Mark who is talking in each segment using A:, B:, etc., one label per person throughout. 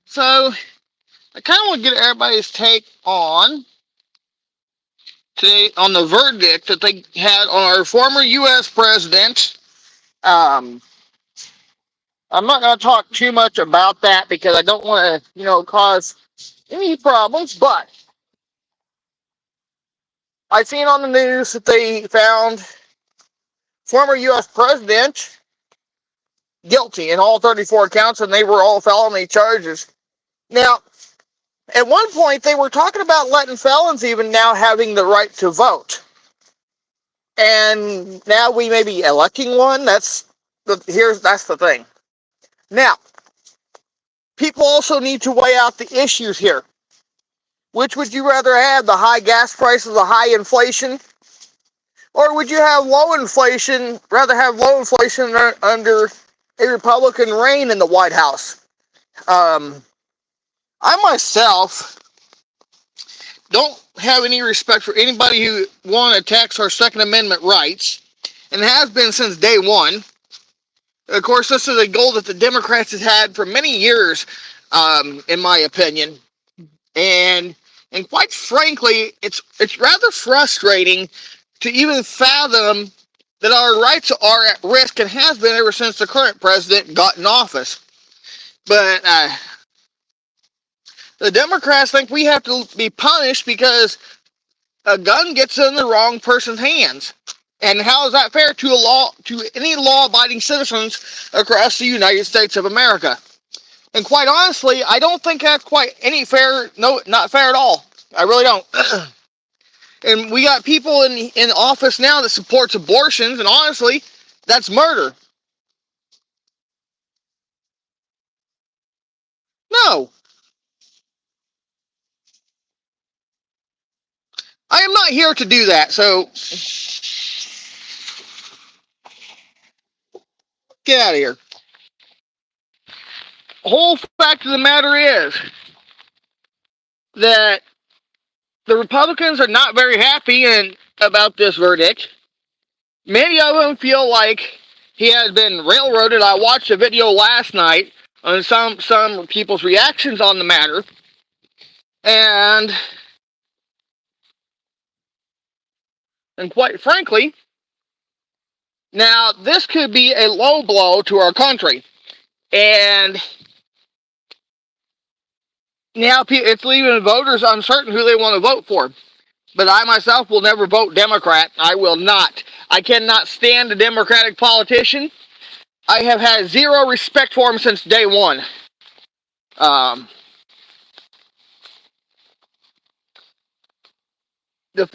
A: So I kind of want to get everybody's take on today on the verdict that they had on our former U.S. president. Um, I'm not going to talk too much about that because I don't want to, cause any problems. But I seen on the news that they found former U.S. president guilty in all 34 counts, and they were all felony charges. Now, at one point, they were talking about letting felons even now having the right to vote. And now we may be electing one. That's the thing. Now, people also need to weigh out the issues here. Which would you rather have, the high gas prices, the high inflation? Or would you have low inflation, under a Republican reign in the White House? I myself don't have any respect for anybody who want to tax our Second Amendment rights, and has been since day one. Of course, this is a goal that the Democrats have had for many years, in my opinion. And quite frankly, it's rather frustrating to even fathom that our rights are at risk, and has been ever since the current president got in office. But the Democrats think we have to be punished because a gun gets in the wrong person's hands. And how is that fair to any law-abiding citizens across the United States of America? And quite honestly, I don't think that's quite any fair. No, not fair at all. I really don't. And we got people in office now that supports abortions, and honestly, that's murder. No. I am not here to do that, so get out of here. The whole fact of the matter is that the Republicans are not very happy about this verdict. Many of them feel like he has been railroaded. I watched a video last night on some people's reactions on the matter, and quite frankly, now this could be a low blow to our country, and now it's leaving voters uncertain who they want to vote for. But I myself will never vote Democrat. I will not. I cannot stand a Democratic politician. I have had zero respect for him since day one.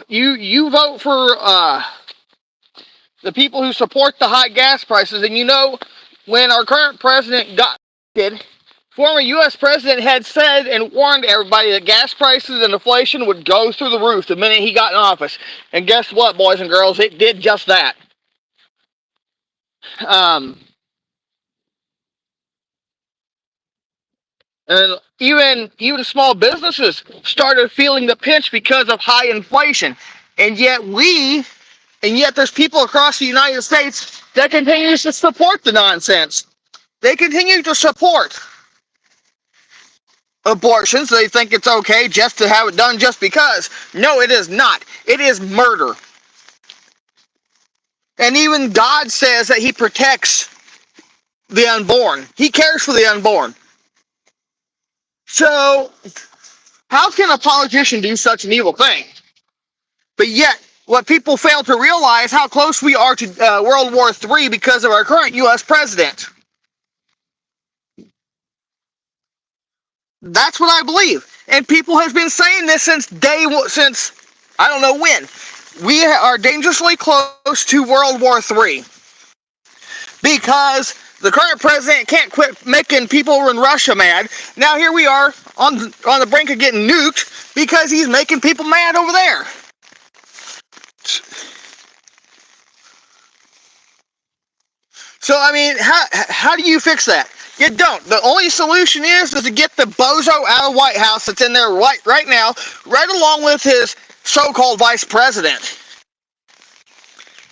A: You vote for the people who support the high gas prices, and when our current president got elected, former U.S. president had said and warned everybody that gas prices and inflation would go through the roof the minute he got in office. And guess what, boys and girls? It did just that. And even small businesses started feeling the pinch because of high inflation. And yet there's people across the United States that continue to support the nonsense. They continue to support abortions. They think it's okay just to have it done just because. No, it is not. It is murder. And even God says that he protects the unborn. He cares for the unborn. So, how can a politician do such an evil thing? But yet, what people fail to realize how close we are to World War III because of our current U.S. president. That's what I believe. And people have been saying this since I don't know when. We are dangerously close to World War III. Because the current president can't quit making people in Russia mad. Now here we are on the brink of getting nuked because he's making people mad over there. So, I mean, how do you fix that? You don't. The only solution is to get the bozo out of the White House that's in there right now, right along with his so-called vice president.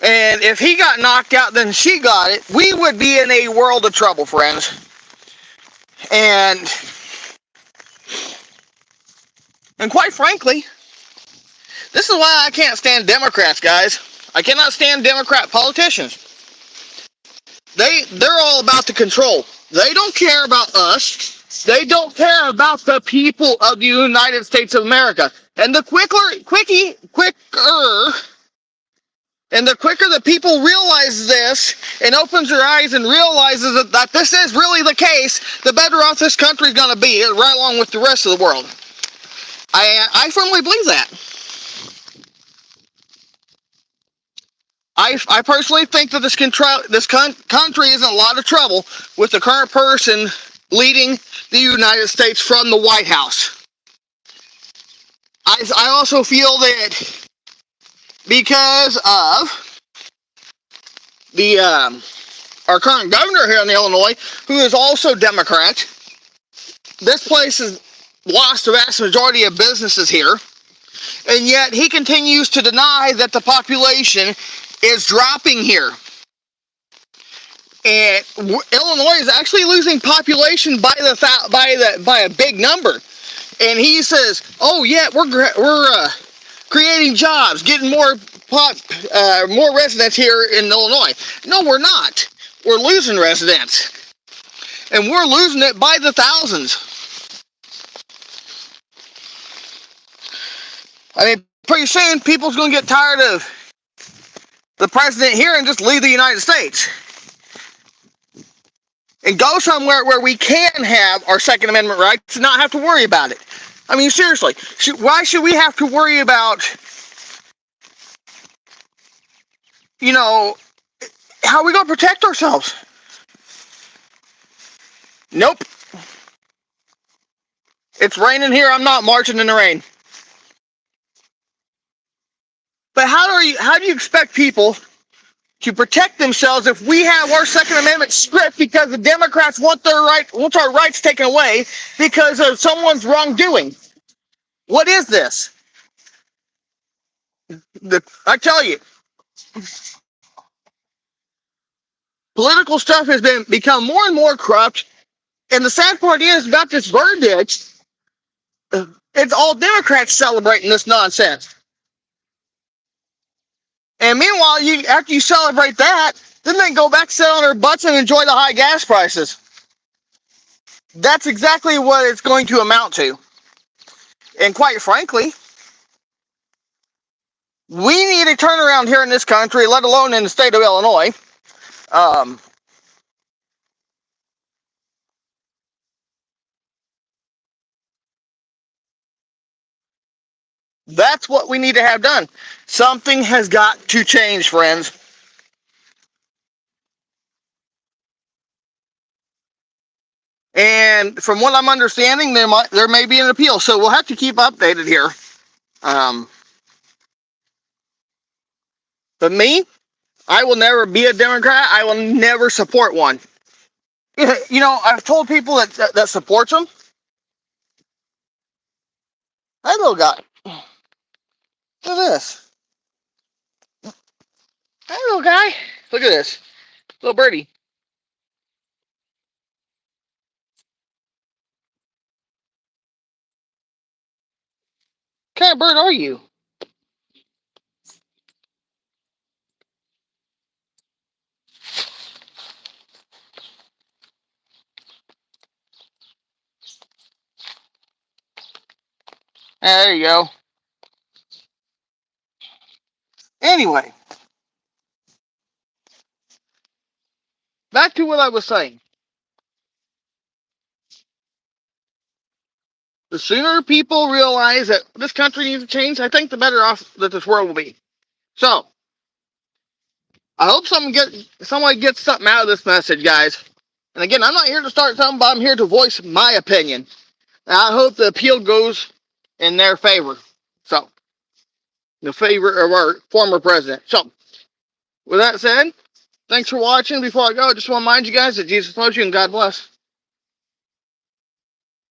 A: And if he got knocked out, then she got it. We would be in a world of trouble, friends. And And quite frankly, this is why I can't stand Democrats, guys. I cannot stand Democrat politicians. They're all about the control. They don't care about us. They don't care about the people of the United States of America. And the quicker that people realize this and opens their eyes and realizes that this is really the case, the better off this country is going to be, right along with the rest of the world. I firmly believe that. I personally think that this country is in a lot of trouble with the current person leading the United States from the White House. I also feel that because of the our current governor here in Illinois, who is also Democrat, this place has lost the vast majority of businesses here, and yet he continues to deny that the population is dropping here. And Illinois is actually losing population by a big number. And he says, "Oh yeah, we're creating jobs, getting more residents here in Illinois." No, we're not. We're losing residents, and we're losing it by the thousands. I mean, pretty soon people's going to get tired of the president here and just leave the United States and go somewhere where we can have our Second Amendment rights and not have to worry about it. I mean, seriously, why should we have to worry about, how are we going to protect ourselves? Nope. It's raining here. I'm not marching in the rain. But how do you expect people to protect themselves if we have our Second Amendment stripped because the Democrats want our rights taken away because of someone's wrongdoing? What is this? I tell you, political stuff has become more and more corrupt, and the sad part is about this verdict, it's all Democrats celebrating this nonsense. And meanwhile, after you celebrate that, then they go back, sit on their butts, and enjoy the high gas prices. That's exactly what it's going to amount to. And quite frankly, we need a turnaround here in this country, let alone in the state of Illinois. That's what we need to have done. Something has got to change, friends. And from what I'm understanding, there may be an appeal, so we'll have to keep updated here. But me, I will never be a Democrat. I will never support one. I've told people that supports them. Hey, little guy. Look at this. Hey, little guy. Look at this. Little birdie. What kind of bird are you? There you go. Anyway, back to what I was saying. The sooner people realize that this country needs to change, I think the better off that this world will be. So, I hope someone gets something out of this message, guys. And again, I'm not here to start something, but I'm here to voice my opinion. And I hope the appeal goes in their favor. So, the favor of our former president. So, with that said, thanks for watching. Before I go, I just want to remind you guys that Jesus loves you and God bless.